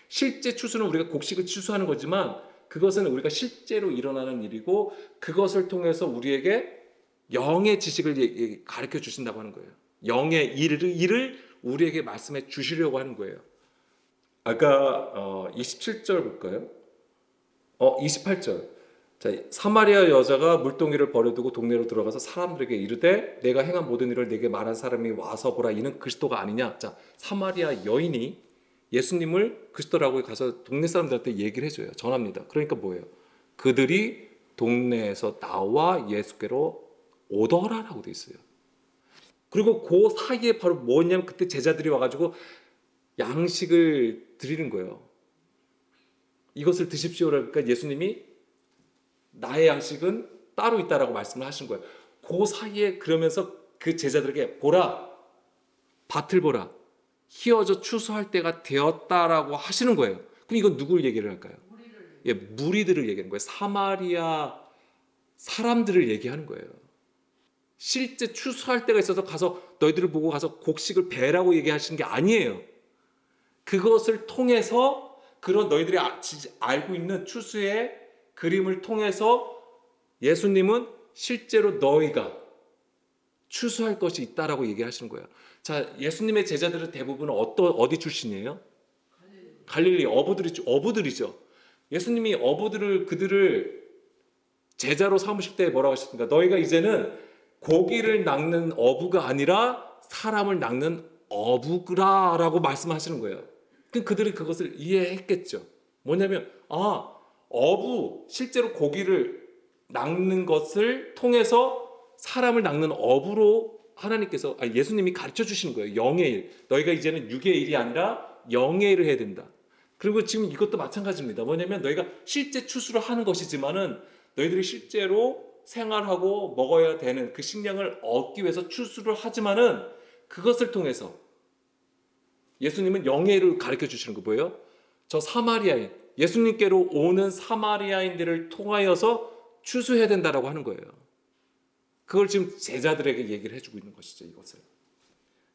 Speaker 1: 실제 추수는 우리가 곡식을 추수하는 거지만 그것은 우리가 실제로 일어나는 일이고 그것을 통해서 우리에게 영의 지식을 가르쳐 주신다고 하는 거예요. 영의 일을 우리에게 말씀해 주시려고 하는 거예요. 아까 27절 볼까요? 28절. 자, 사마리아 여자가 물동이를 버려두고 동네로 들어가서 사람들에게 이르되 내가 행한 모든 일을 내게 말한 사람이 와서 보라 이는 그리스도가 아니냐. 자, 사마리아 여인이 예수님을 그리스도라고 가서 동네 사람들한테 얘기를 해줘요. 전합니다. 그러니까 뭐예요? 그들이 동네에서 나와 예수께로 오더라라고 돼 있어요. 그리고 그 사이에 바로 뭐냐면 그때 제자들이 와가지고 양식을 드리는 거예요. 이것을 드십시오. 그러니까 예수님이 나의 양식은 따로 있다라고 말씀을 하신 거예요. 그 사이에 그러면서 그 제자들에게 보라, 밭을 보라, 희어져 추수할 때가 되었다라고 하시는 거예요. 그럼 이건 누굴 얘기를 할까요? 무리들을 얘기하는 거예요. 사마리아 사람들을 얘기하는 거예요. 실제 추수할 때가 있어서 가서 너희들을 보고 가서 곡식을 베라고 얘기하시는 게 아니에요. 그것을 통해서 그런 너희들이 알고 있는 추수의 그림을 통해서 예수님은 실제로 너희가 추수할 것이 있다라고 얘기하시는 거예요. 자, 예수님의 제자들은 대부분 어디 출신이에요? 갈릴리 어부들이죠. 예수님이 그들을 제자로 삼으실 때 뭐라고 하셨습니까? 너희가 이제는 고기를 낚는 어부가 아니라 사람을 낚는 어부라라고 말씀하시는 거예요. 그들이 그것을 이해했겠죠. 뭐냐면 실제로 고기를 낚는 것을 통해서 사람을 낚는 어부로 예수님이 가르쳐 주시는 거예요. 영의 일. 너희가 이제는 육의 일이 아니라 영의 일을 해야 된다. 그리고 지금 이것도 마찬가지입니다. 뭐냐면 너희가 실제 추수를 하는 것이지만은 너희들이 실제로 생활하고 먹어야 되는 그 식량을 얻기 위해서 추수를 하지만은 그것을 통해서 예수님은 영의 일을 가르쳐 주시는 거 뭐예요? 저 사마리아인, 예수님께로 오는 사마리아인들을 통하여서 추수해야 된다라고 하는 거예요. 그걸 지금 제자들에게 얘기를 해주고 있는 것이죠, 이것을.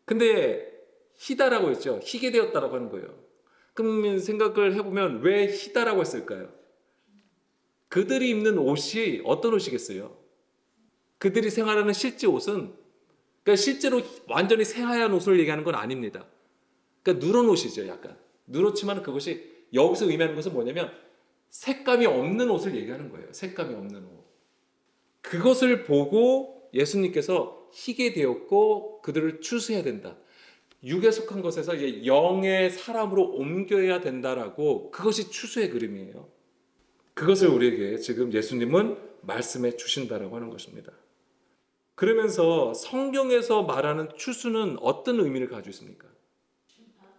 Speaker 1: 근데 희다라고 했죠. 희게 되었다라고 하는 거예요. 그러면 생각을 해보면 왜 희다라고 했을까요? 그들이 입는 옷이 어떤 옷이겠어요? 그들이 생활하는 실제 옷은, 그러니까 실제로 완전히 새하얀 옷을 얘기하는 건 아닙니다. 그러니까 누런 옷이죠, 약간. 누렇지만 그것이 여기서 의미하는 것은 뭐냐면 색감이 없는 옷을 얘기하는 거예요. 색감이 없는 옷. 그것을 보고 예수님께서 희게 되었고 그들을 추수해야 된다. 육에 속한 것에서 이제 영의 사람으로 옮겨야 된다라고, 그것이 추수의 그림이에요. 그것을 우리에게 지금 예수님은 말씀해 주신다라고 하는 것입니다. 그러면서 성경에서 말하는 추수는 어떤 의미를 가지고 있습니까?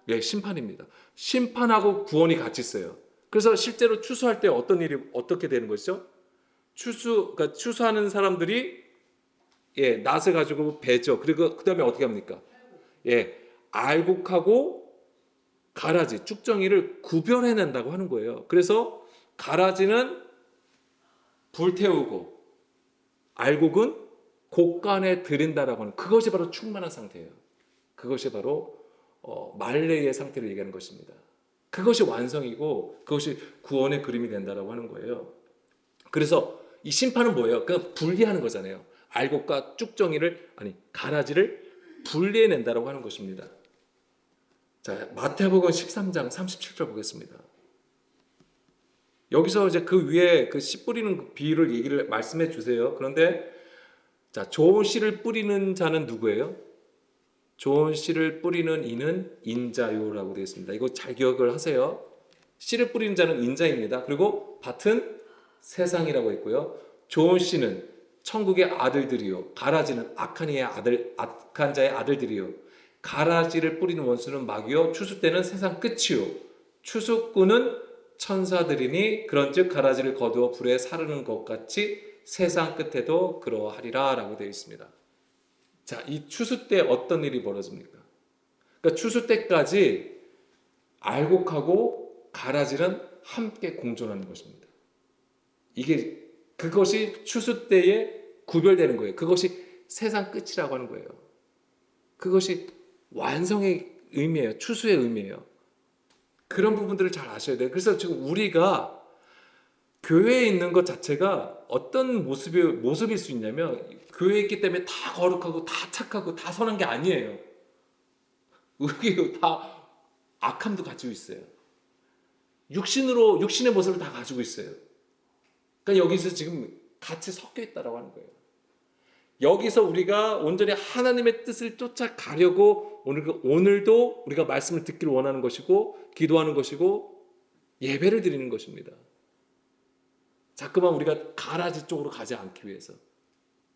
Speaker 1: 예, 심판입니다. 심판하고 구원이 같이 있어요. 그래서 실제로 추수할 때 어떤 일이 어떻게 되는 것이죠? 그러니까 추수하는 사람들이 낫을 가지고 베죠. 그리고 그 다음에 어떻게 합니까? 알곡하고 가라지, 쭉정이를 구별해낸다고 하는 거예요. 그래서 가라지는 불태우고 알곡은 곡간에 들인다라고 하는, 그것이 바로 충만한 상태예요. 그것이 바로 말레이의 상태를 얘기하는 것입니다. 그것이 완성이고 그것이 구원의 그림이 된다라고 하는 거예요. 그래서 이 심판은 뭐예요? 그냥 분리하는 거잖아요. 알곡과 가라지를 분리해낸다라고 하는 것입니다. 자, 마태복음 13장 37절 보겠습니다. 여기서 이제 그 위에 그 씨 뿌리는 그 비유를 말씀해 주세요. 그런데 자, 좋은 씨를 뿌리는 자는 누구예요? 좋은 씨를 뿌리는 이는 인자요라고 되어 있습니다. 이거 잘 기억을 하세요. 씨를 뿌리는 자는 인자입니다. 그리고 밭은 세상이라고 했고요. 좋은 씨는 천국의 아들들이요, 가라지는 악한 자의 아들들이요, 가라지를 뿌리는 원수는 마귀요, 추수 때는 세상 끝이요, 추수꾼은 천사들이니 그런즉 가라지를 거두어 불에 사르는 것 같이 세상 끝에도 그러하리라 라고 되어 있습니다. 자, 이 추수 때 어떤 일이 벌어집니까? 그러니까 추수 때까지 알곡하고 가라지는 함께 공존하는 것입니다. 그것이 추수 때에 구별되는 거예요. 그것이 세상 끝이라고 하는 거예요. 그것이 완성의 의미예요. 추수의 의미예요. 그런 부분들을 잘 아셔야 돼요. 그래서 지금 우리가 교회에 있는 것 자체가 어떤 모습일 수 있냐면, 교회에 있기 때문에 다 거룩하고 다 착하고 다 선한 게 아니에요. 우리 다 악함도 가지고 있어요. 육신의 모습을 다 가지고 있어요. 그러니까 여기서 지금 같이 섞여 있다라고 하는 거예요. 여기서 우리가 온전히 하나님의 뜻을 쫓아가려고 오늘도 우리가 말씀을 듣기를 원하는 것이고, 기도하는 것이고, 예배를 드리는 것입니다. 자꾸만 우리가 가라지 쪽으로 가지 않기 위해서,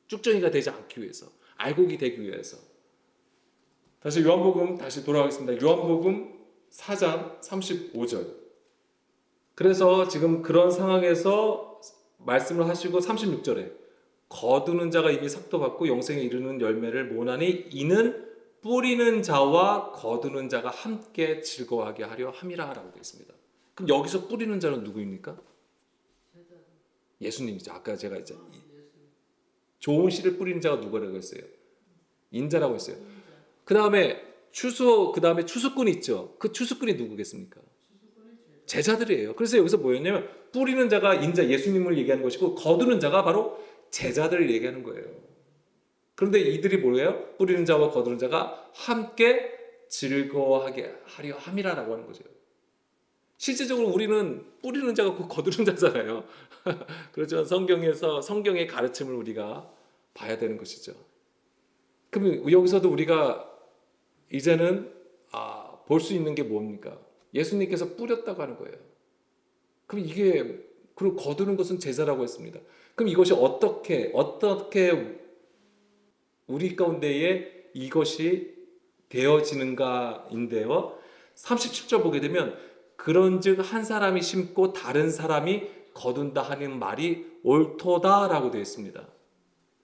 Speaker 1: 쭉정이가 되지 않기 위해서, 알곡이 되기 위해서. 다시 요한복음 돌아가겠습니다. 요한복음 4장 35절. 그래서 지금 그런 상황에서 말씀을 하시고 36절에 거두는 자가 이미 삭도 받고 영생에 이르는 열매를 모나니 이는 뿌리는 자와 거두는 자가 함께 즐거워하게 하려 함이라 라고 되어 있습니다. 그럼 여기서 뿌리는 자는 누구입니까? 예수님이죠. 아까 제가 이제 좋은 씨를 뿌리는 자가 누구라고 했어요? 인자라고 했어요. 그 다음에 추수꾼이 있죠. 그 추수꾼이 누구겠습니까? 제자들이에요. 그래서 여기서 뭐였냐면 뿌리는 자가 인자 예수님을 얘기하는 것이고 거두는 자가 바로 제자들을 얘기하는 거예요. 그런데 이들이 뭐예요? 뿌리는 자와 거두는 자가 함께 즐거워하게 하려 함이라라고 하는 거죠. 실제적으로 우리는 뿌리는 자가 그 거두는 자잖아요. 그렇지만 성경에서 성경의 가르침을 우리가 봐야 되는 것이죠. 그럼 여기서도 우리가 이제는 볼 수 있는 게 뭡니까? 예수님께서 뿌렸다고 하는 거예요. 그럼 이게 그리고 거두는 것은 제자라고 했습니다. 그럼 이것이 어떻게 우리 가운데에 이것이 되어지는가인데요. 37절 보게 되면 그런즉 한 사람이 심고 다른 사람이 거둔다 하는 말이 옳도다라고 되어 있습니다.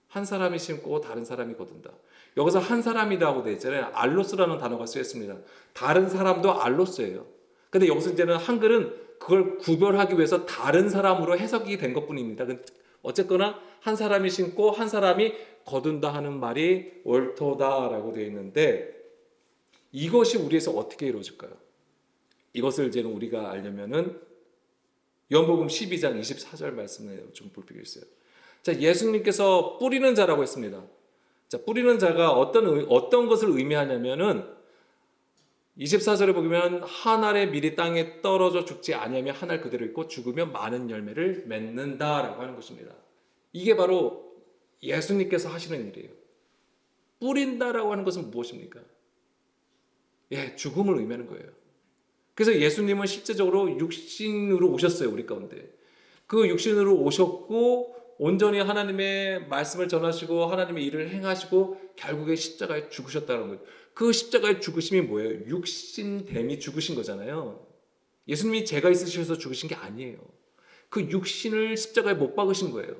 Speaker 1: 한 사람이 심고 다른 사람이 거둔다. 여기서 한 사람이라고 되어 있잖아요. 알로스라는 단어가 쓰였습니다. 다른 사람도 알로스예요. 근데 여기서 이제는 한글은 그걸 구별하기 위해서 다른 사람으로 해석이 된 것뿐입니다. 어쨌거나 한 사람이 심고 한 사람이 거둔다 하는 말이 옳도다라고 되어 있는데 이것이 우리에서 어떻게 이루어질까요? 이것을 이제는 우리가 알려면은 요한복음 12장 24절 말씀을 좀 볼 필요가 있어요. 자, 예수님께서 뿌리는 자라고 했습니다. 자, 뿌리는 자가 어떤 것을 의미하냐면은 24절에 보면 한 알의 밀이 땅에 떨어져 죽지 아니하며 한 알 그대로 있고 죽으면 많은 열매를 맺는다라고 하는 것입니다. 이게 바로 예수님께서 하시는 일이에요. 뿌린다라고 하는 것은 무엇입니까? 죽음을 의미하는 거예요. 그래서 예수님은 실제적으로 육신으로 오셨어요, 우리 가운데. 그 육신으로 오셨고 온전히 하나님의 말씀을 전하시고 하나님의 일을 행하시고 결국에 십자가에 죽으셨다는 거예요. 그 십자가의 죽으심이 뭐예요? 육신됨이 죽으신 거잖아요. 예수님이 죄가 있으셔서 죽으신 게 아니에요. 그 육신을 십자가에 못 박으신 거예요.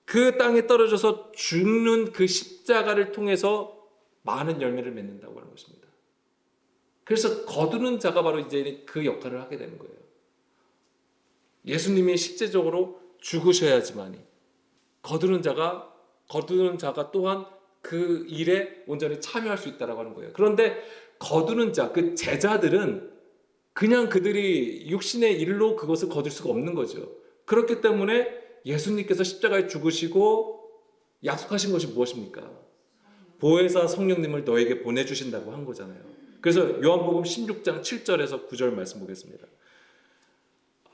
Speaker 1: 그 땅에 떨어져서 죽는 그 십자가를 통해서 많은 열매를 맺는다고 하는 것입니다. 그래서 거두는 자가 바로 이제 그 역할을 하게 되는 거예요. 예수님이 실제적으로 죽으셔야지만이 거두는 자가 또한 그 일에 온전히 참여할 수 있다라고 하는 거예요. 그런데 거두는 자, 그 제자들은 그냥 그들이 육신의 일로 그것을 거둘 수가 없는 거죠. 그렇기 때문에 예수님께서 십자가에 죽으시고 약속하신 것이 무엇입니까? 보혜사 성령님을 너에게 보내주신다고 한 거잖아요. 그래서 요한복음 16장 7절에서 9절 말씀 보겠습니다.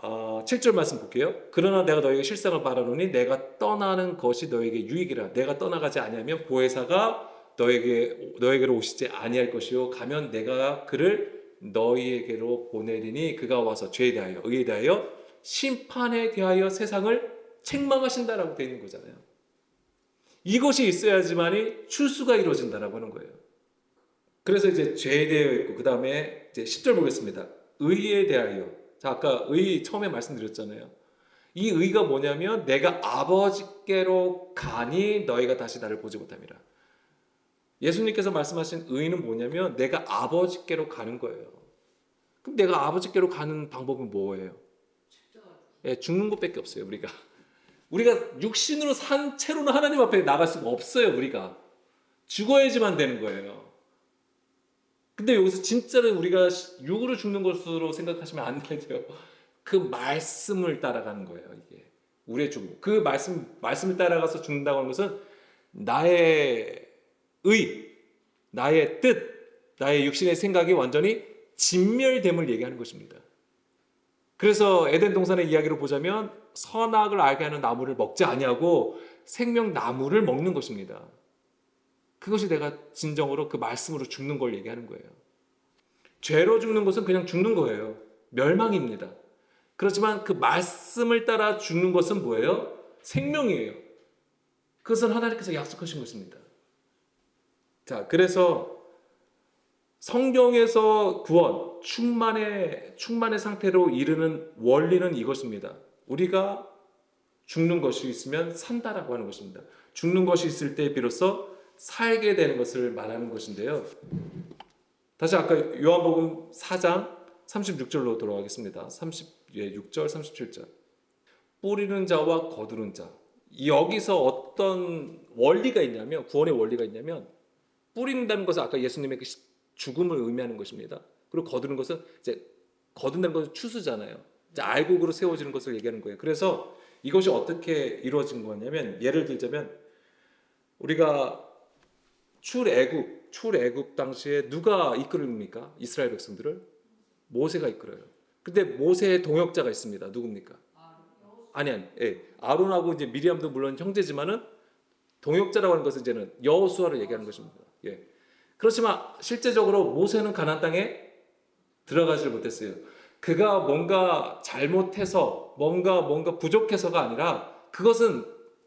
Speaker 1: 7절 말씀 볼게요. 그러나 내가 너에게 실상을 바라노니 내가 떠나는 것이 너에게 유익이라. 내가 떠나가지 아니하면 보혜사가 너에게로 오시지 아니할 것이요 가면 내가 그를 너희에게로 보내리니 그가 와서 죄에 대하여 의에 대하여 심판에 대하여 세상을 책망하신다라고 되어 있는 거잖아요. 이것이 있어야지만이 출수가 이루어진다라고 하는 거예요. 그래서 이제 죄에 대하여 있고 그 다음에 이제 10절 보겠습니다. 의에 대하여. 자, 아까 의 처음에 말씀드렸잖아요. 이 의가 뭐냐면 내가 아버지께로 가니 너희가 다시 나를 보지 못함이라. 예수님께서 말씀하신 의는 뭐냐면 내가 아버지께로 가는 거예요. 그럼 내가 아버지께로 가는 방법은 뭐예요? 죽는 것밖에 없어요. 우리가 육신으로 산 채로는 하나님 앞에 나갈 수가 없어요. 우리가 죽어야지만 되는 거예요. 근데 여기서 진짜로 우리가 육으로 죽는 것으로 생각하시면 안 되죠. 그 말씀을 따라가는 거예요. 이게 우리의 죽음. 그 말씀을 따라가서 죽는다고 하는 것은 나의 나의 뜻, 나의 육신의 생각이 완전히 진멸됨을 얘기하는 것입니다. 그래서 에덴 동산의 이야기로 보자면 선악을 알게 하는 나무를 먹지 아니하고 생명나무를 먹는 것입니다. 그것이 내가 진정으로 그 말씀으로 죽는 걸 얘기하는 거예요. 죄로 죽는 것은 그냥 죽는 거예요. 멸망입니다. 그렇지만 그 말씀을 따라 죽는 것은 뭐예요? 생명이에요. 그것은 하나님께서 약속하신 것입니다. 자, 그래서 성경에서 구원, 충만의 상태로 이르는 원리는 이것입니다. 우리가 죽는 것이 있으면 산다라고 하는 것입니다. 죽는 것이 있을 때 비로소 살게 되는 것을 말하는 것인데요. 다시 아까 요한복음 4장 36절로 돌아가겠습니다. 36절, 37절. 뿌리는 자와 거두는 자. 여기서 어떤 원리가 있냐면, 구원의 원리가 있냐면, 뿌린다는 것은 아까 예수님의 그 죽음을 의미하는 것입니다. 그리고 거두는 것은 이제 거둔다는 것은 추수잖아요. 자, 알곡으로 세워지는 것을 얘기하는 거예요. 그래서 이것이 어떻게 이루어진 거냐면 예를 들자면 우리가 출애굽 당시에 누가 이끌입니까? 이스라엘 백성들을 모세가 이끌어요. 근데 모세의 동역자가 있습니다. 누굽니까? 아니, 예. 아론하고 이제 미리암도 물론 형제지만은 동역자라고 하는 것은 이제는 여호수아를 얘기하는 것입니다. 예. 그렇지만 실제적으로 모세는 가나안 땅에 들어가지를 못했어요. 그가 뭔가 잘못해서 뭔가 부족해서가 아니라 그것은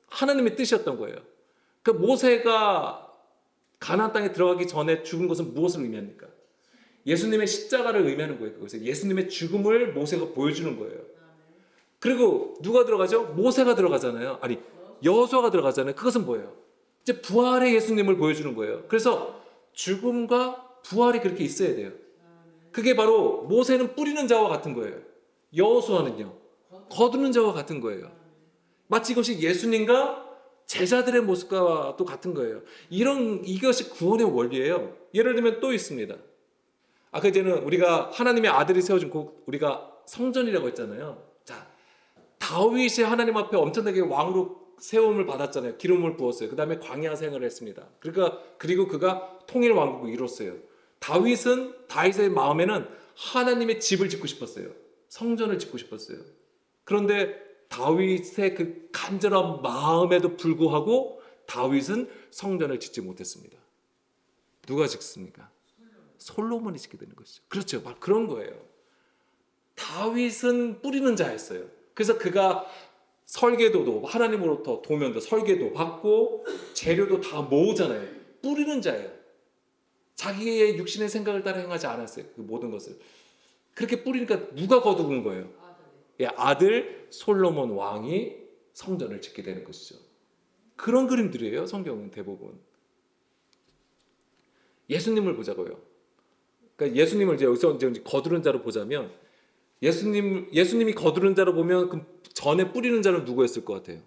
Speaker 1: 하나님의 뜻이었던 거예요. 그 모세가 가나안 땅에 들어가기 전에 죽은 것은 무엇을 의미합니까? 예수님의 십자가를 의미하는 거예요. 그것은 예수님의 죽음을 모세가 보여주는 거예요. 그리고 누가 들어가죠? 모세가 들어가잖아요. 아니, 여호수아가 들어가잖아요. 그것은 뭐예요? 이제 부활의 예수님을 보여주는 거예요. 그래서 죽음과 부활이 그렇게 있어야 돼요. 그게 바로 모세는 뿌리는 자와 같은 거예요. 여호수아는요, 거두는 자와 같은 거예요. 마치 이것이 예수님과 제자들의 모습과 또 같은 거예요. 이것이 구원의 원리예요. 예를 들면 또 있습니다. 아까 이제는 우리가 하나님의 아들이 세워준 우리가 성전이라고 했잖아요. 자, 다윗이 하나님 앞에 엄청나게 왕으로 세움을 받았잖아요. 기름을 부었어요. 그 다음에 광야 생활을 했습니다. 그리고 그가 통일 왕국을 이뤘어요. 다윗의 마음에는 하나님의 집을 짓고 싶었어요. 성전을 짓고 싶었어요. 그런데 다윗의 그 간절한 마음에도 불구하고 다윗은 성전을 짓지 못했습니다. 누가 짓습니까? 솔로몬이 짓게 되는 것이죠. 그렇죠. 바로 그런 거예요. 다윗은 뿌리는 자였어요. 그래서 그가 설계도도 하나님으로부터 도면도 설계도 받고 재료도 다 모으잖아요. 뿌리는 자예요. 자기의 육신의 생각을 따라 행하지 않았어요. 그 모든 것을. 그렇게 뿌리니까 누가 거두는 거예요? 예, 아들 솔로몬 왕이 성전을 짓게 되는 것이죠. 그런 그림들이에요. 성경은 대부분. 예수님을 보자고요. 그러니까 예수님을 이제 여기서 이제 거두는 자로 보자면 예수님이 거두는 자로 보면 그 전에 뿌리는 자는 누구였을 것 같아요?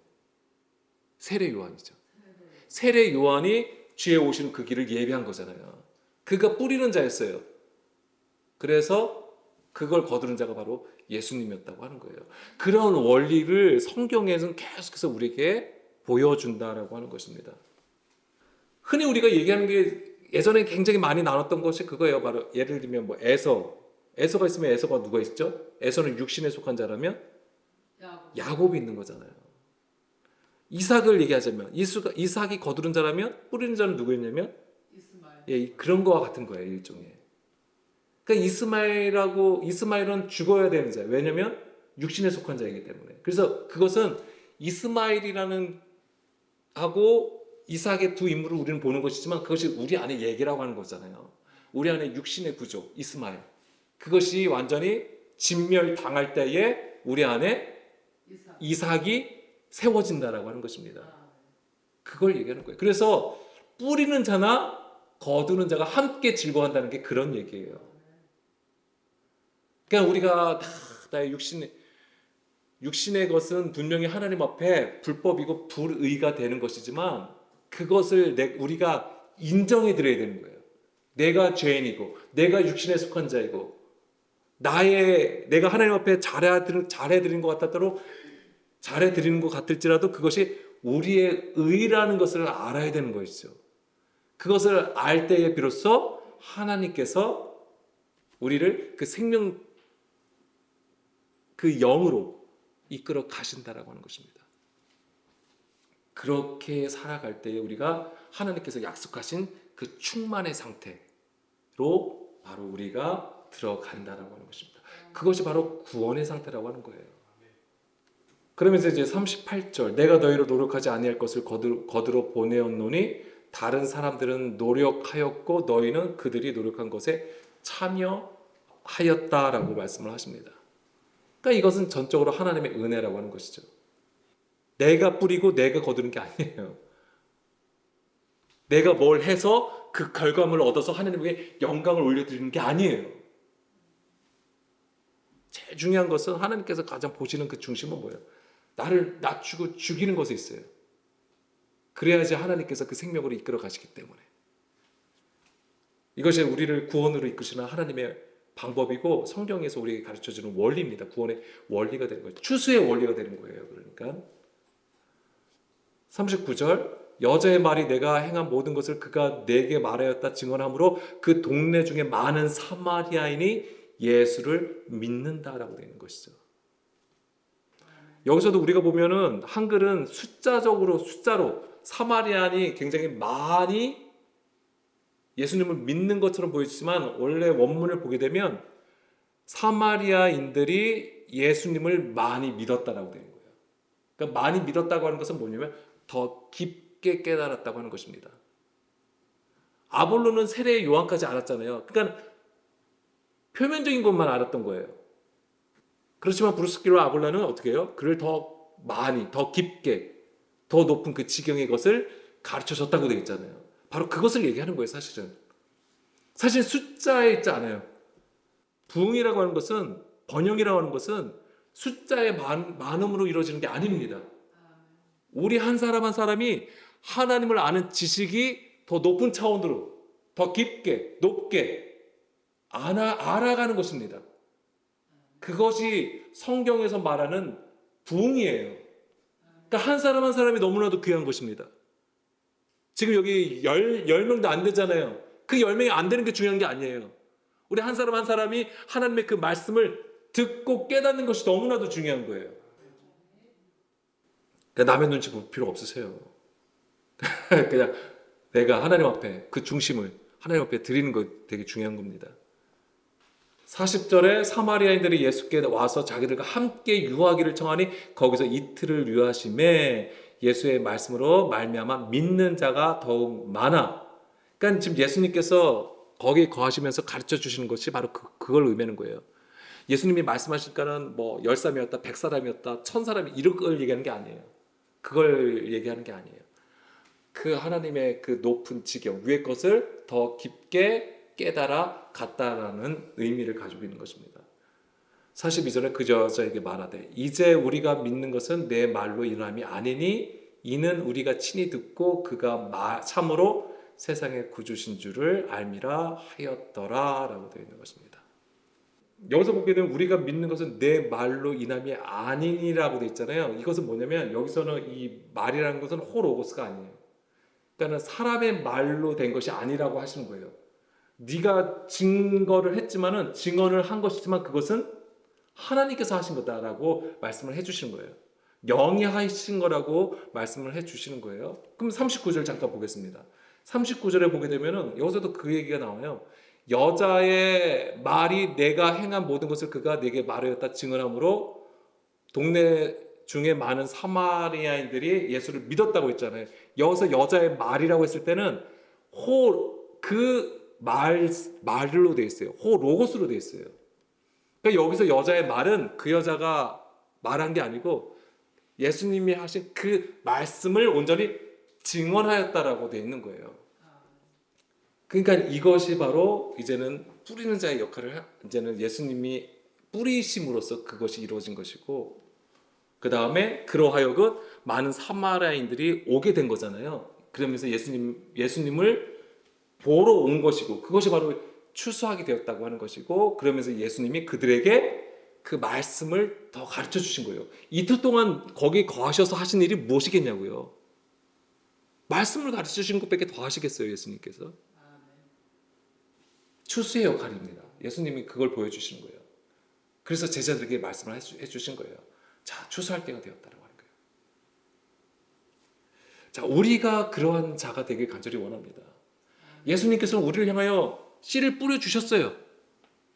Speaker 1: 세례 요한이죠. 세례 요한이 주에 오시는 그 길을 예비한 거잖아요. 그가 뿌리는 자였어요. 그래서 그걸 거두는 자가 바로 예수님이었다고 하는 거예요. 그런 원리를 성경에서는 계속해서 우리에게 보여준다라고 하는 것입니다. 흔히 우리가 얘기하는 게 예전에 굉장히 많이 나눴던 것이 그거예요. 바로 예를 들면 뭐 에서가 있으면 에서가 누가 있죠? 에서는 육신에 속한 자라면 야곱이 있는 거잖아요. 이삭을 얘기하자면 이삭이 거두는 자라면 뿌리는 자는 누구였냐면 예, 그런 거와 같은 거예요. 일종의. 그러니까 이스마엘은 죽어야 되는 자예요. 왜냐하면 육신에 속한 자이기 때문에. 그래서 그것은 이스마엘이라는 하고 이삭의 두 인물을 우리는 보는 것이지만 그것이 우리 안에 얘기라고 하는 거잖아요. 우리 안에 육신의 구조, 이스마엘. 그것이 완전히 진멸당할 때에 우리 안에 이삭이 세워진다라고 하는 것입니다. 그걸 얘기하는 거예요. 그래서 뿌리는 자나 거두는 자가 함께 즐거워한다는 게 그런 얘기예요. 그러니까 우리가 다 육신의 것은 분명히 하나님 앞에 불법이고 불의가 되는 것이지만 그것을 우리가 인정해 드려야 되는 거예요. 내가 죄인이고 내가 육신에 속한 자이고 내가 하나님 앞에 잘해드린 것 같았더라도 잘해드리는 것 같을지라도 그것이 우리의 의라는 것을 알아야 되는 것이죠. 그것을 알 때에 비로소 하나님께서 우리를 그 생명 그 영으로 이끌어 가신다라고 하는 것입니다. 그렇게 살아갈 때에 우리가 하나님께서 약속하신 그 충만의 상태로 바로 우리가 들어간다라고 하는 것입니다. 그것이 바로 구원의 상태라고 하는 거예요. 그러면서 이제 38절 내가 너희로 노력하지 아니할 것을 거두러 보내었노니 다른 사람들은 노력하였고 너희는 그들이 노력한 것에 참여하였다라고 말씀을 하십니다. 그러니까 이것은 전적으로 하나님의 은혜라고 하는 것이죠. 내가 뿌리고 내가 거두는 게 아니에요. 내가 뭘 해서 그 결과물을 얻어서 하나님에게 영광을 올려드리는 게 아니에요. 제일 중요한 것은 하나님께서 가장 보시는 그 중심은 뭐예요? 나를 낮추고 죽이는 것에 있어요. 그래야지 하나님께서 그 생명으로 이끌어 가시기 때문에. 이것이 우리를 구원으로 이끄시는 하나님의 방법이고 성경에서 우리에게 가르쳐주는 원리입니다. 구원의 원리가 되는 거예요. 추수의 원리가 되는 거예요. 그러니까 39절 여자의 말이 내가 행한 모든 것을 그가 내게 말하였다 증언하므로 그 동네 중에 많은 사마리아인이 예수를 믿는다라고 되어 있는 것이죠. 여기서도 우리가 보면은 한글은 숫자로 사마리아인이 굉장히 많이 예수님을 믿는 것처럼 보이지만 원래 원문을 보게 되면 사마리아인들이 예수님을 많이 믿었다라고 되는 거예요. 그러니까 많이 믿었다고 하는 것은 뭐냐면 더 깊게 깨달았다고 하는 것입니다. 아볼로는 세례의 요한까지 알았잖아요. 그러니까 표면적인 것만 알았던 거예요. 그렇지만 브루스기와 아볼로는 어떻게 해요? 그를 더 많이, 더 깊게, 더 높은 그 지경의 것을 가르쳐줬다고 되어 있잖아요. 바로 그것을 얘기하는 거예요, 사실은. 사실 숫자에 있지 않아요. 부흥이라고 하는 것은, 번영이라고 하는 것은 숫자의 많음으로 이루어지는 게 아닙니다. 우리 한 사람 한 사람이 하나님을 아는 지식이 더 높은 차원으로, 더 깊게, 높게 알아가는 것입니다. 그것이 성경에서 말하는 부흥이에요. 그러니까 한 사람 한 사람이 너무나도 귀한 것입니다. 지금 여기 10명도 안 되잖아요. 그 10명이 안 되는 게 중요한 게 아니에요. 우리 한 사람 한 사람이 하나님의 그 말씀을 듣고 깨닫는 것이 너무나도 중요한 거예요. 그러니까 남의 눈치 볼 필요 없으세요. 그냥 내가 하나님 앞에 그 중심을 하나님 앞에 드리는 거 되게 중요한 겁니다. 40절에 사마리아인들이 예수께 와서 자기들과 함께 유하기를 청하니 거기서 이틀을 유하심에 예수의 말씀으로 말미암아 믿는 자가 더욱 많아. 그러니까 지금 예수님께서 거기에 거하시면서 가르쳐 주시는 것이 바로 그걸 의미하는 거예요. 예수님이 말씀하실까는 뭐 10사람이었다, 100사람이었다, 1000사람이 이런 걸 얘기하는 게 아니에요. 그걸 얘기하는 게 아니에요. 그 하나님의 그 높은 지경, 위의 것을 더 깊게 깨달아 갔다라는 의미를 가지고 있는 것입니다. 42절에 그 여자에게 말하되 이제 우리가 믿는 것은 내 말로 인함이 아니니 이는 우리가 친히 듣고 그가 참으로 세상의 구주신 줄을 알미라 하였더라 라고 되어 있는 것입니다. 여기서 보게 되면 우리가 믿는 것은 내 말로 인함이 아니니라고 되어 있잖아요. 이것은 뭐냐면 여기서는 이 말이라는 것은 호로고스가 아니에요. 그러니까 사람의 말로 된 것이 아니라고 하시는 거예요. 네가 증거를 했지만은 증언을 한 것이지만 그것은 하나님께서 하신 거다라고 말씀을 해주시는 거예요. 영이 하신 거라고 말씀을 해주시는 거예요. 그럼 39절 잠깐 보겠습니다. 39절에 보게 되면은 여기서도 그 얘기가 나와요. 여자의 말이 내가 행한 모든 것을 그가 내게 말하였다 증언함으로 동네 중에 많은 사마리아인들이 예수를 믿었다고 했잖아요. 여기서 여자의 말이라고 했을 때는 말로 돼 있어요. 로고스로 돼 있어요. 그러니까 여기서 여자의 말은 그 여자가 말한 게 아니고 예수님이 하신 그 말씀을 온전히 증언하였다라고 돼 있는 거예요. 그러니까 이것이 바로 이제는 뿌리는 자의 역할을 이제는 예수님이 뿌리심으로써 그것이 이루어진 것이고 그 다음에 그로 하여금 많은 사마리아인들이 오게 된 거잖아요. 그러면서 예수님을 보러 온 것이고 그것이 바로 추수하게 되었다고 하는 것이고 그러면서 예수님이 그들에게 그 말씀을 더 가르쳐 주신 거예요. 이틀 동안 거기 거하셔서 하신 일이 무엇이겠냐고요. 말씀을 가르쳐 주신 것밖에 더 하시겠어요, 예수님께서. 추수의 역할입니다. 예수님이 그걸 보여주시는 거예요. 그래서 제자들에게 말씀을 해주신 거예요. 자, 추수할 때가 되었다라고 하는 거예요. 자, 우리가 그러한 자가 되길 간절히 원합니다. 예수님께서는 우리를 향하여 씨를 뿌려주셨어요.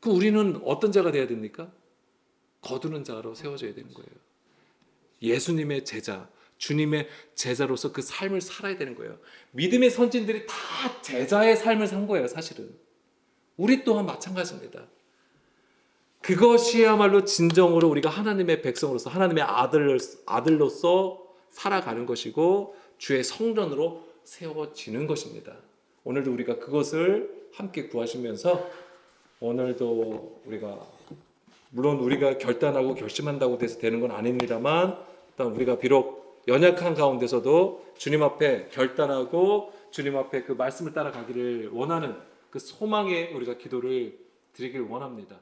Speaker 1: 그 우리는 어떤 자가 되어야 됩니까? 거두는 자로 세워져야 되는 거예요. 예수님의 제자, 주님의 제자로서 그 삶을 살아야 되는 거예요. 믿음의 선진들이 다 제자의 삶을 산 거예요, 사실은. 우리 또한 마찬가지입니다. 그것이야말로 진정으로 우리가 하나님의 백성으로서 하나님의 아들로서 살아가는 것이고 주의 성전으로 세워지는 것입니다. 오늘도 우리가 그것을 함께 구하시면서 오늘도 물론 우리가 결단하고 결심한다고 돼서 되는 건 아닙니다만 일단 우리가 비록 연약한 가운데서도 주님 앞에 결단하고 주님 앞에 그 말씀을 따라가기를 원하는 그 소망에 우리가 기도를 드리길 원합니다.